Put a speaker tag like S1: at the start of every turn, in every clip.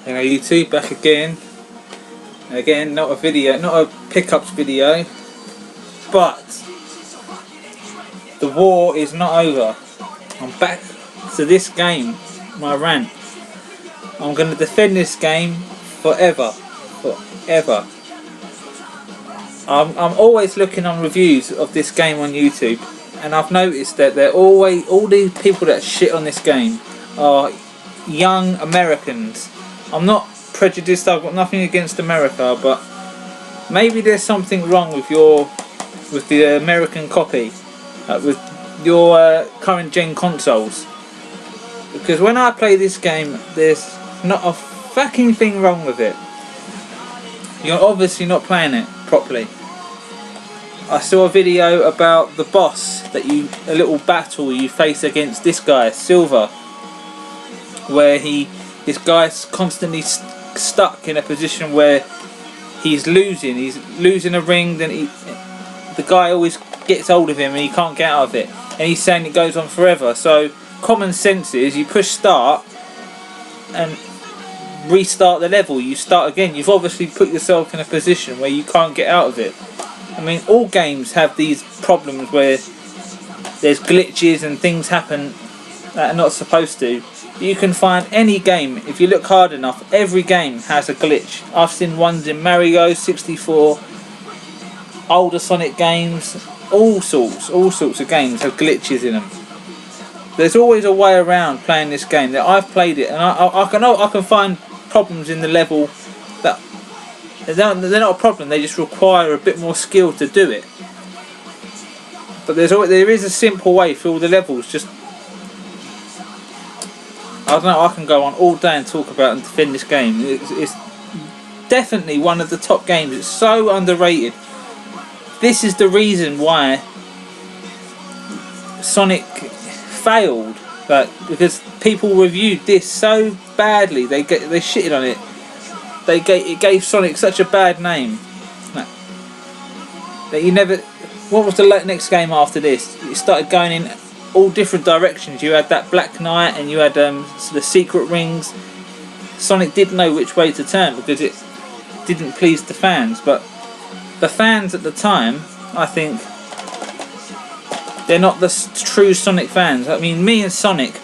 S1: Hello YouTube, back again. Again, not a video, not a pickups video, but the war is not over. I'm back to this game, my rant. I'm going to defend this game forever. I'm always looking on reviews of this game on YouTube, and I've noticed that they're always, all these people that shit on this game are young Americans. I'm not prejudiced, I've got nothing against America, but maybe there's something wrong with the American copy, with your current gen consoles. Because when I play this game, there's not a fucking thing wrong with it. You're obviously not playing it properly. I saw a video about the boss a little battle you face against this guy, Silver, where this guy's constantly stuck in a position where he's losing a ring, then the guy always gets hold of him and he can't get out of it, and he's saying it goes on forever. So common sense is you push start and restart the level, you start again. You've obviously put yourself in a position where you can't get out of it. I mean, all games have these problems where there's glitches and things happen that are not supposed to. You can find any game, if you look hard enough, every game has a glitch. I've seen ones in Mario 64, older Sonic games, all sorts of games have glitches in them. There's always a way around playing this game. That I've played it, and I can find problems in the level that they're not a problem. They just require a bit more skill to do it. But there is a simple way for all the levels. Just I don't know. I can go on all day and talk about and defend this game. It's definitely one of the top games. It's so underrated. This is the reason why Sonic failed, because people reviewed this so badly. They shitted on it. It gave Sonic such a bad name that you never. What was the next game after this? It started going in all different directions. You had that Black Knight and you had the secret rings. Sonic didn't know which way to turn because it didn't please the fans. But the fans at the time, I think, they're not the true Sonic fans. I mean, me and Sonic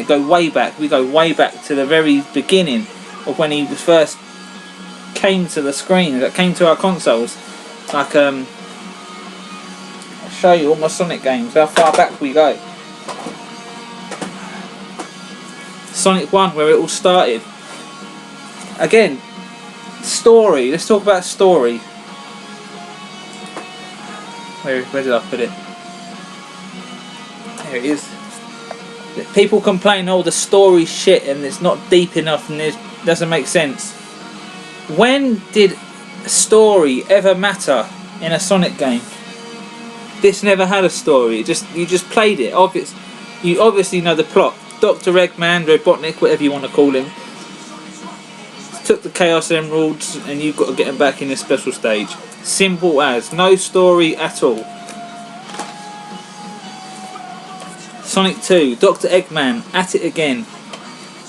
S1: go way back. We go way back to the very beginning of when he first came to the screen, that came to our consoles. Like, I'll show you all my Sonic games, how far back we go. Sonic 1, where it all started. Again, story. Let's talk about story. Where did I put it? There it is. People complain, oh, the story's shit and it's not deep enough and it doesn't make sense. When did story ever matter in a Sonic game? This never had a story. You just played it. You obviously know the plot. Dr. Eggman, Robotnik, whatever you want to call him, took the Chaos Emeralds and you've got to get him back in a special stage. Simple as. No story at all. Sonic 2, Dr. Eggman, at it again.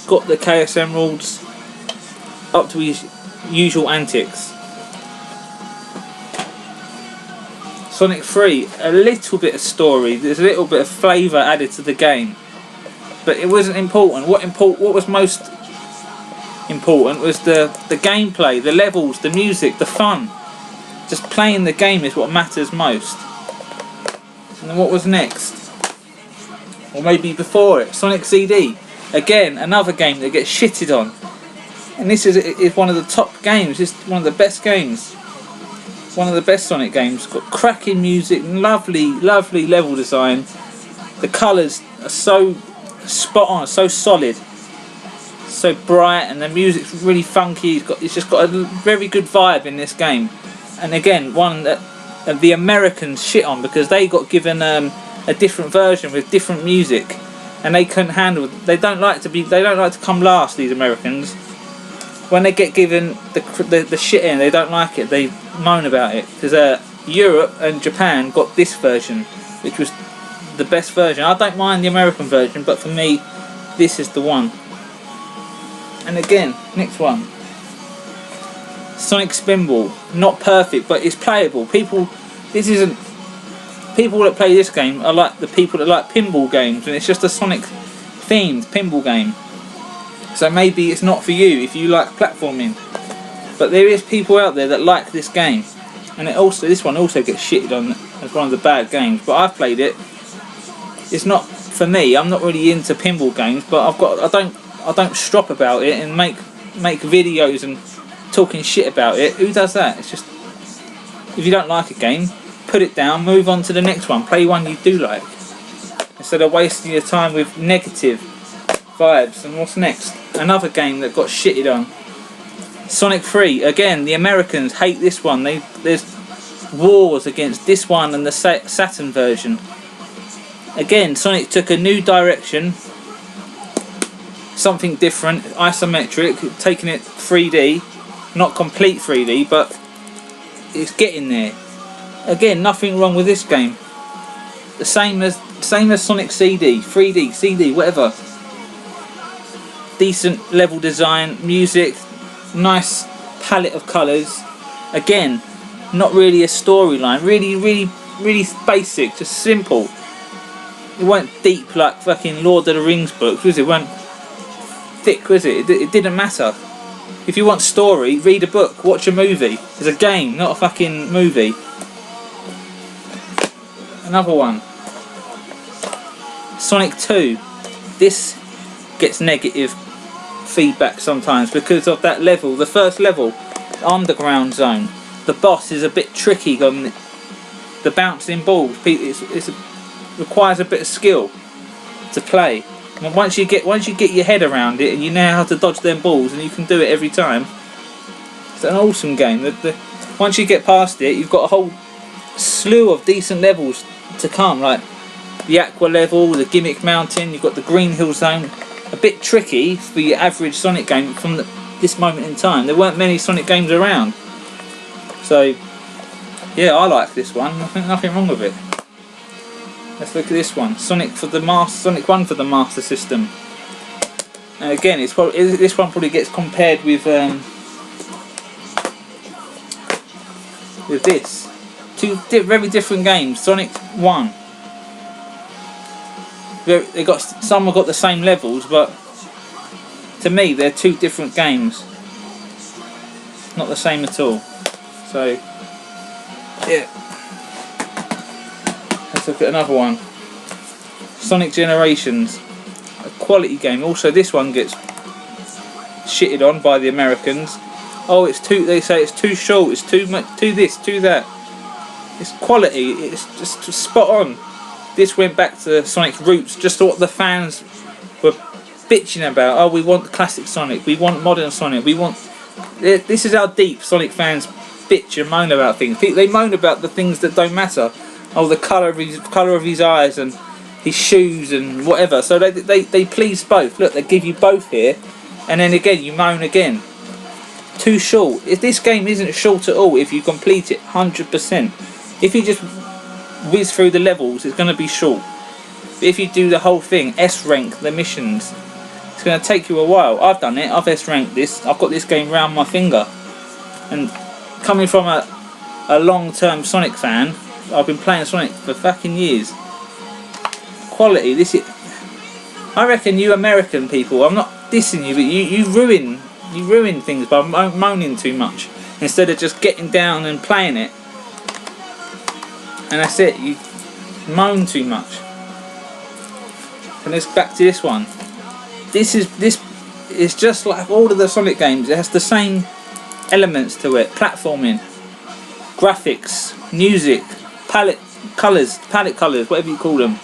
S1: Got the Chaos Emeralds, up to his usual antics. Sonic 3, a little bit of story, there's a little bit of flavour added to the game, but it wasn't important. What was most important was the gameplay, the levels, the music, the fun. Just playing the game is what matters most. And then what was next? Or maybe before it, Sonic CD. Again, another game that gets shitted on. And this is one of the top games, it's one of the best games. One of the best Sonic games. Got cracking music, lovely level design. The colours are so spot on, so solid, so bright, and the music's really funky. It's just got a very good vibe in this game. And again, one that the Americans shit on because they got given a different version with different music, and they couldn't handle. They don't like to come last. These Americans, when they get given the shit in, they don't like it. They moan about it because Europe and Japan got this version, which was the best version. I don't mind the American version, but for me, this is the one. And again, next one. Sonic Spinball. Not perfect, but it's playable. People that play this game are like the people that like pinball games, and it's just a Sonic themed pinball game. So maybe it's not for you if you like platforming. But there is people out there that like this game. And this one also gets shitted on as one of the bad games, but I've played it. It's not for me. I'm not really into pinball games, but I don't strop about it and make videos and talking shit about it. Who does that? It's just, if you don't like a game, put it down, move on to the next one, play one you do like, instead of wasting your time with negative vibes. And what's next? Another game that got shitted on. Sonic 3, again, the Americans hate this one. There's wars against this one and the Saturn version. Again, Sonic took a new direction, something different, isometric, taking it 3D, not complete 3D, but it's getting there. Again, nothing wrong with this game. The same as Sonic CD, 3D, CD, whatever. Decent level design, music, nice palette of colours. Again, not really a storyline. Really basic, just simple. It weren't deep like fucking Lord of the Rings books, was it? It weren't thick, was it? It didn't matter. If you want story, read a book, watch a movie. It's a game, not a fucking movie. Another one. Sonic 2. This gets negative feedback sometimes because of that level. The first level, underground zone. The boss is a bit tricky on the bouncing balls. It requires a bit of skill to play. And once you get your head around it and you know how to dodge them balls and you can do it every time, it's an awesome game. Once you get past it, you've got a whole slew of decent levels to come, like the Aqua level, the Gimmick Mountain, you've got the Green Hill Zone. A bit tricky for your average Sonic game from this moment in time. There weren't many Sonic games around. So, yeah, I like this one. I think nothing wrong with it. Let's look at this one. Sonic 1 for the Master System. And again, this one probably gets compared with this. Two very different games. Sonic 1. Some have got the same levels, but to me they're two different games. Not the same at all. So, yeah. Let's look at another one. Sonic Generations. A quality game. Also, this one gets shitted on by the Americans. Oh, they say it's too short, it's too much, too this, too that. It's quality, it's just spot on. This went back to Sonic's roots, just what the fans were bitching about. Oh, we want classic Sonic, we want modern Sonic, we want... This is how deep Sonic fans bitch and moan about things. They moan about the things that don't matter. Oh, the colour of his eyes and his shoes and whatever. So they please both. Look, they give you both here, and then again you moan again. Too short. This game isn't short at all if you complete it 100%. If you just whiz through the levels, it's going to be short. But if you do the whole thing, S-rank the missions, it's going to take you a while. I've done it. I've S-ranked this. I've got this game round my finger. And coming from a long-term Sonic fan, I've been playing Sonic for fucking years. Quality. I reckon you American people, I'm not dissing you, but you ruin things by moaning too much instead of just getting down and playing it. And that's it, you moan too much. And let's back to this one. This is just like all of the Sonic games. It has the same elements to it: platforming, graphics, music, palette colours, whatever you call them.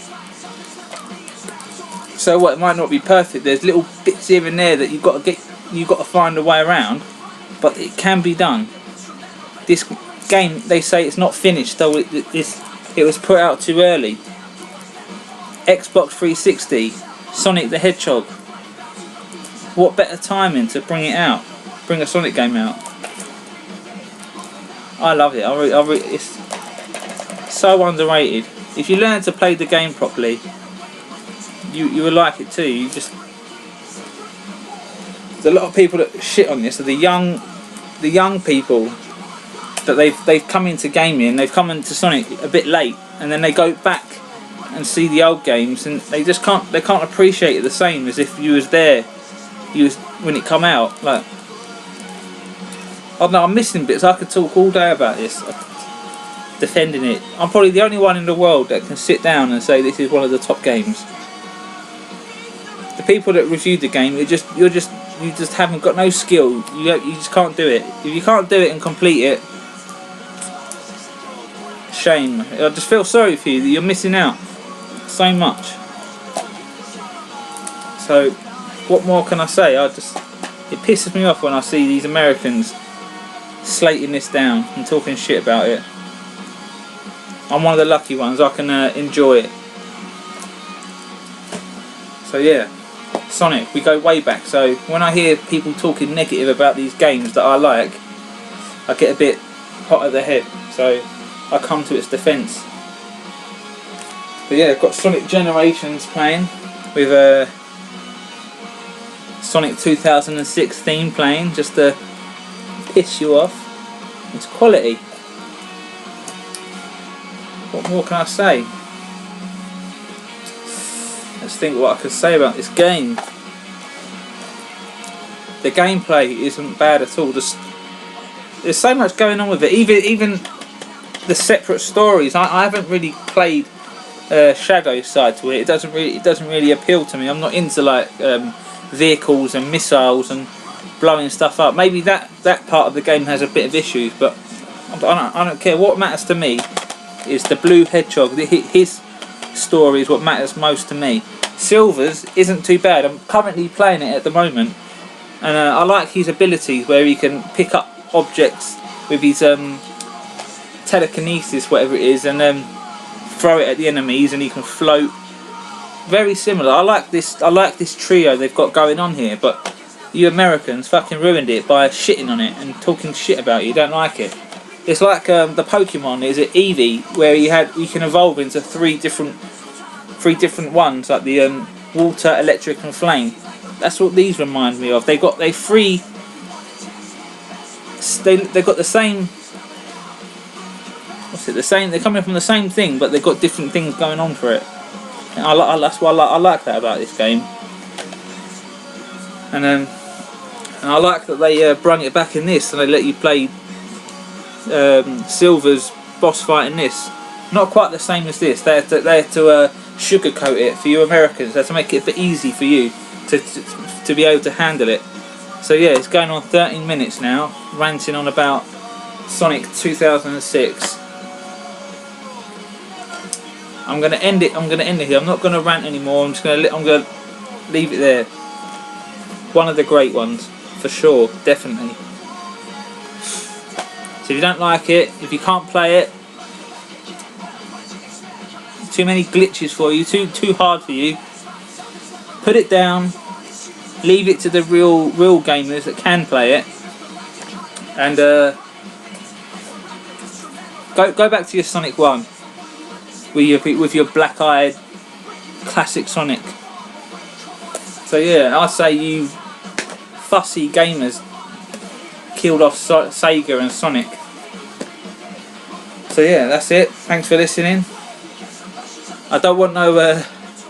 S1: So what, it might not be perfect. There's little bits here and there that you've got to find a way around, but it can be done. This game, they say it's not finished, though it was put out too early. Xbox 360, Sonic the Hedgehog. What better timing to bring it out? Bring a Sonic game out. I love it. It's so underrated. If you learn to play the game properly, you will like it too. there's a lot of people that shit on this. Are the young people that they've come into gaming, they've come into Sonic a bit late, and then they go back and see the old games, and they can't appreciate it the same as if you was there, when it come out. Like, I don't know, I'm missing bits. I could talk all day about this, defending it. I'm probably the only one in the world that can sit down and say this is one of the top games. The people that reviewed the game, you just haven't got no skill. You just can't do it. If you can't do it and complete it, shame. I just feel sorry for you that you're missing out so much. So, what more can I say? It pisses me off when I see these Americans slating this down and talking shit about it. I'm one of the lucky ones. I can enjoy it. So yeah, Sonic, we go way back. So when I hear people talking negative about these games that I like, I get a bit hot at the head. So I come to its defence. But yeah, I've got Sonic Generations playing with a Sonic 2006 theme playing, just to piss you off. It's quality. What more can I say? Let's think what I could say about this game. The gameplay isn't bad at all. There's so much going on with it. Even the separate stories. I haven't really played Shadow's side to it. It doesn't really appeal to me. I'm not into like vehicles and missiles and blowing stuff up. Maybe that part of the game has a bit of issues, but I don't care. What matters to me is the blue hedgehog. His story is what matters most to me. Silver's isn't too bad. I'm currently playing it at the moment, and I like his abilities where he can pick up objects with his telekinesis, whatever it is, and throw it at the enemies, and he can float. Very similar. I like this trio they've got going on here, but you Americans fucking ruined it by shitting on it and talking shit about it. You don't like it. It's like the Pokemon, is it Eevee, where you can evolve into three different ones, like the water, electric, and flame. That's what these remind me of. They've got the same. What's it? The same. They're coming from the same thing, but they've got different things going on for it. And that's why I like that about this game. And I like that they brung it back in this, and they let you play Silver's boss fight in this. Not quite the same as this. They had to sugarcoat it for you Americans. They had to make it a bit easy for you to be able to handle it. So yeah, it's going on 13 minutes now, ranting on about Sonic 2006. I'm gonna end it here. I'm not gonna rant anymore. I'm gonna leave it there. One of the great ones, for sure, definitely. So if you don't like it, if you can't play it, too many glitches for you, too hard for you, put it down, leave it to the real gamers that can play it, and go back to your Sonic 1 with your black-eyed classic Sonic. So yeah, I say you fussy gamers killed off Sega and Sonic. So yeah, that's it. Thanks for listening. I don't want no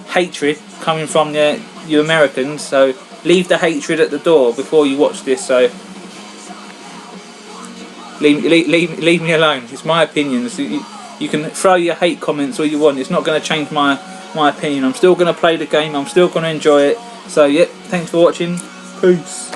S1: hatred coming from you Americans, so leave the hatred at the door before you watch this. So leave me alone. It's my opinion. So you can throw your hate comments all you want. It's not going to change my opinion. I'm still going to play the game. I'm still going to enjoy it. So yep, thanks for watching. Peace.